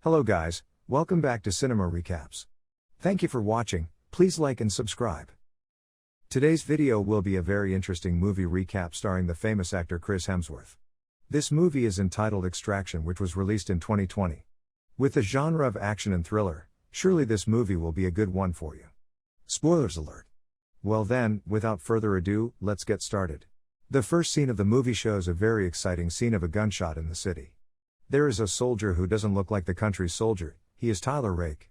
Hello guys, welcome back to Cinema Recaps. Thank you for watching, please like and subscribe. Today's video will be a very interesting movie recap starring the famous actor Chris Hemsworth. This movie is entitled Extraction, which was released in 2020. With the genre of action and thriller, surely this movie will be a good one for you. Spoilers alert. Well then, without further ado, let's get started. The first scene of the movie shows a very exciting scene of a gunshot in the city. There is a soldier who doesn't look like the country's soldier, he is Tyler Rake.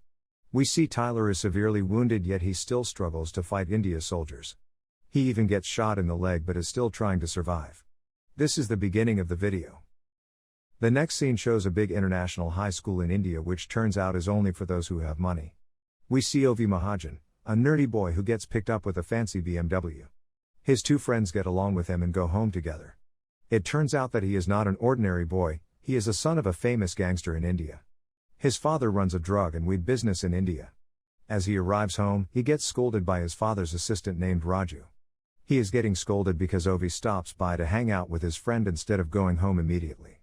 We see Tyler is severely wounded, yet he still struggles to fight India's soldiers. He even gets shot in the leg but is still trying to survive. This is the beginning of the video. The next scene shows a big international high school in India, which turns out is only for those who have money. We see Ovi Mahajan, a nerdy boy who gets picked up with a fancy BMW. His two friends get along with him and go home together. It turns out that he is not an ordinary boy, he is a son of a famous gangster in India. His father runs a drug and weed business in India. As he arrives home, he gets scolded by his father's assistant named Raju. He is getting scolded because Ovi stops by to hang out with his friend instead of going home immediately.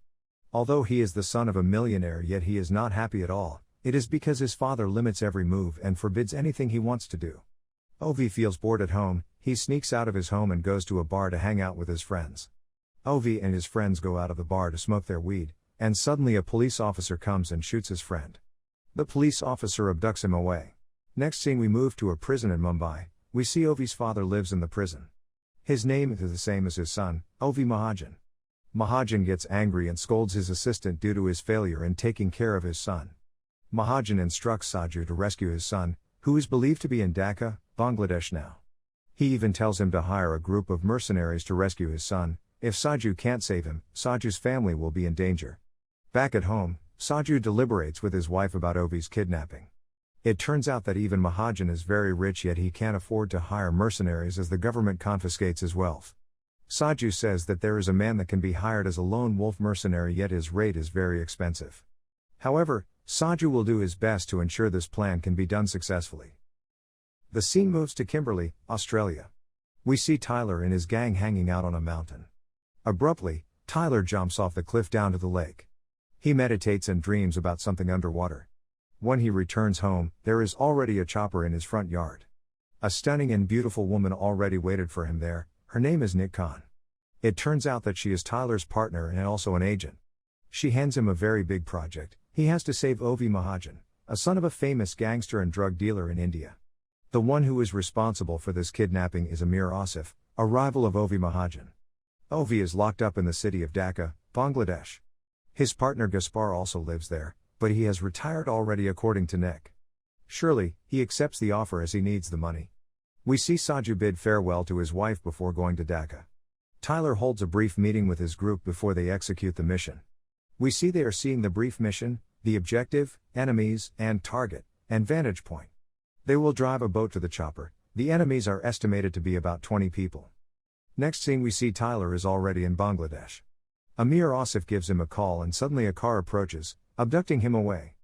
Although he is the son of a millionaire, yet he is not happy at all. It is because his father limits every move and forbids anything he wants to do. Ovi feels bored at home, he sneaks out of his home and goes to a bar to hang out with his friends. Ovi and his friends go out of the bar to smoke their weed, and suddenly a police officer comes and shoots his friend. The police officer abducts him away. Next scene we move to a prison in Mumbai. We see Ovi's father lives in the prison. His name is the same as his son, Ovi Mahajan. Mahajan gets angry and scolds his assistant due to his failure in taking care of his son. Mahajan instructs Saju to rescue his son, who is believed to be in Dhaka, Bangladesh now. He even tells him to hire a group of mercenaries to rescue his son. If Saju can't save him, Saju's family will be in danger. Back at home, Saju deliberates with his wife about Ovi's kidnapping. It turns out that even Mahajan is very rich, yet he can't afford to hire mercenaries as the government confiscates his wealth. Saju says that there is a man that can be hired as a lone wolf mercenary, yet his rate is very expensive. However, Saju will do his best to ensure this plan can be done successfully. The scene moves to Kimberley, Australia. We see Tyler and his gang hanging out on a mountain. Abruptly, Tyler jumps off the cliff down to the lake. He meditates and dreams about something underwater. When he returns home, there is already a chopper in his front yard. A stunning and beautiful woman already waited for him there. Her name is Nick Khan. It turns out that she is Tyler's partner and also an agent. She hands him a very big project. He has to save Ovi Mahajan, a son of a famous gangster and drug dealer in India. The one who is responsible for this kidnapping is Amir Asif, a rival of Ovi Mahajan. Ovi is locked up in the city of Dhaka, Bangladesh. His partner Gaspar also lives there, but he has retired already according to Nick. Surely, he accepts the offer as he needs the money. We see Saju bid farewell to his wife before going to Dhaka. Tyler holds a brief meeting with his group before they execute the mission. We see they are seeing the brief mission, the objective, enemies, and target, and vantage point. They will drive a boat to the chopper. The enemies are estimated to be about 20 people. Next scene we see Tyler is already in Bangladesh. Amir Asif gives him a call and suddenly a car approaches, abducting him away.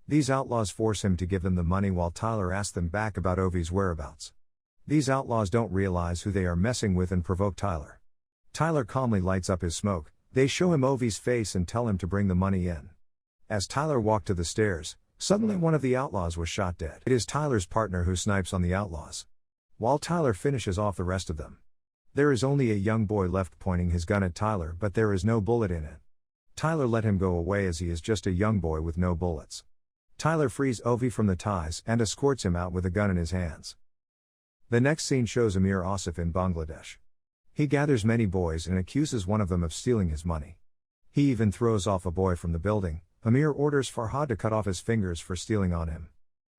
These outlaws force him to give them the money while Tyler asks them back about Ovi's whereabouts. These outlaws don't realize who they are messing with and provoke Tyler. Tyler calmly lights up his smoke. They show him Ovi's face and tell him to bring the money in. As Tyler walked to the stairs, suddenly one of the outlaws was shot dead. It is Tyler's partner who snipes on the outlaws, while Tyler finishes off the rest of them. There is only a young boy left pointing his gun at Tyler, but there is no bullet in it. Tyler let him go away as he is just a young boy with no bullets. Tyler frees Ovi from the ties and escorts him out with a gun in his hands. The next scene shows Amir Asif in Bangladesh. He gathers many boys and accuses one of them of stealing his money. He even throws off a boy from the building. Amir orders Farhad to cut off his fingers for stealing on him.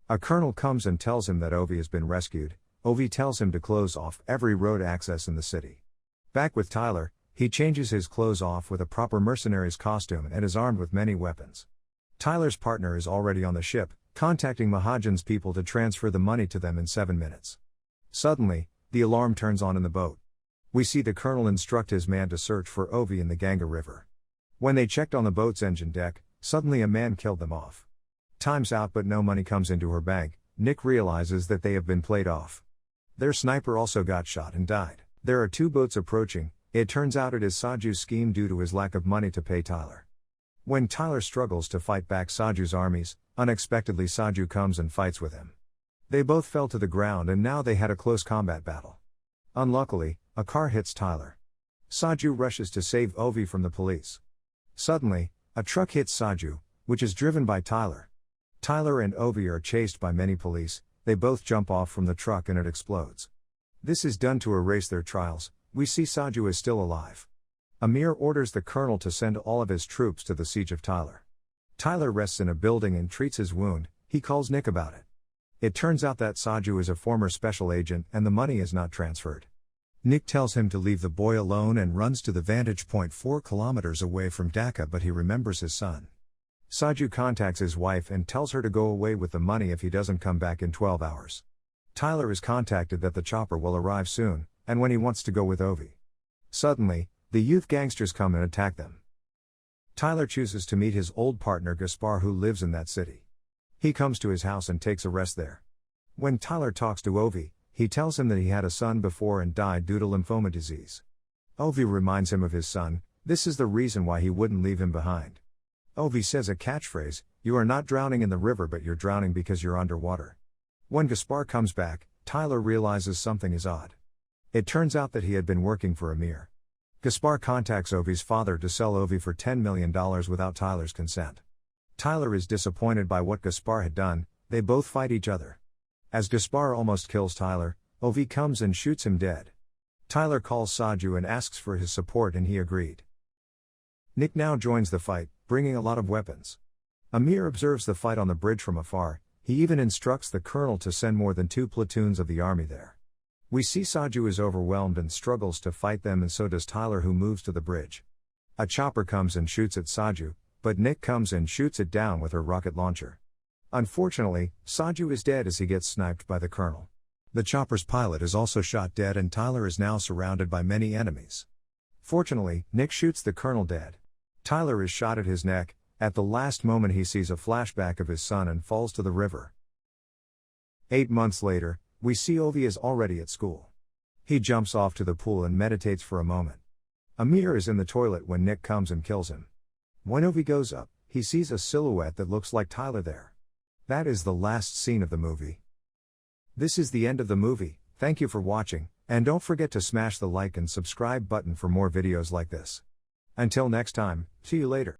A colonel comes and tells him that Ovi has been rescued. Ovi tells him to close off every road access in the city. Back with Tyler, he changes his clothes off with a proper mercenary's costume and is armed with many weapons. Tyler's partner is already on the ship, contacting Mahajan's people to transfer the money to them in 7 minutes. Suddenly, the alarm turns on in the boat. We see the colonel instruct his man to search for Ovi in the Ganga River. When they checked on the boat's engine deck, suddenly a man killed them off. Time's out but no money comes into her bank. Nick realizes that they have been played off. Their sniper also got shot and died. There are 2 boats approaching. It turns out it is Saju's scheme due to his lack of money to pay Tyler. When Tyler struggles to fight back Saju's armies, unexpectedly Saju comes and fights with him. They both fell to the ground and now they had a close combat battle. Unluckily, a car hits Tyler. Saju rushes to save Ovi from the police. Suddenly, a truck hits Saju, which is driven by Tyler. Tyler and Ovi are chased by many police, they both jump off from the truck and it explodes. This is done to erase their trials. We see Saju is still alive. Amir orders the colonel to send all of his troops to the siege of Tyler. Tyler rests in a building and treats his wound, he calls Nick about it. It turns out that Saju is a former special agent and the money is not transferred. Nick tells him to leave the boy alone and runs to the vantage point 4 kilometers away from Dhaka, but he remembers his son. Saju contacts his wife and tells her to go away with the money if he doesn't come back in 12 hours. Tyler is contacted that the chopper will arrive soon, and when he wants to go with Ovi. Suddenly, the youth gangsters come and attack them. Tyler chooses to meet his old partner Gaspar, who lives in that city. He comes to his house and takes a rest there. When Tyler talks to Ovi, he tells him that he had a son before and died due to lymphoma disease. Ovi reminds him of his son, this is the reason why he wouldn't leave him behind. Ovi says a catchphrase, "You are not drowning in the river but you're drowning because you're underwater." When Gaspar comes back, Tyler realizes something is odd. It turns out that he had been working for Amir. Gaspar contacts Ovi's father to sell Ovi for $10 million without Tyler's consent. Tyler is disappointed by what Gaspar had done, they both fight each other. As Gaspar almost kills Tyler, Ovi comes and shoots him dead. Tyler calls Saju and asks for his support and he agreed. Nick now joins the fight, bringing a lot of weapons. Amir observes the fight on the bridge from afar, he even instructs the colonel to send more than 2 platoons of the army there. We see Saju is overwhelmed and struggles to fight them, and so does Tyler, who moves to the bridge. A chopper comes and shoots at Saju, but Nick comes and shoots it down with her rocket launcher. Unfortunately, Saju is dead as he gets sniped by the colonel. The chopper's pilot is also shot dead and Tyler is now surrounded by many enemies. Fortunately, Nick shoots the colonel dead. Tyler is shot at his neck. At the last moment he sees a flashback of his son and falls to the river. 8 months later, we see Ovi is already at school. He jumps off to the pool and meditates for a moment. Amir is in the toilet when Nick comes and kills him. When Ovi goes up, he sees a silhouette that looks like Tyler there. That is the last scene of the movie. This is the end of the movie. Thank you for watching, and don't forget to smash the like and subscribe button for more videos like this. Until next time, see you later.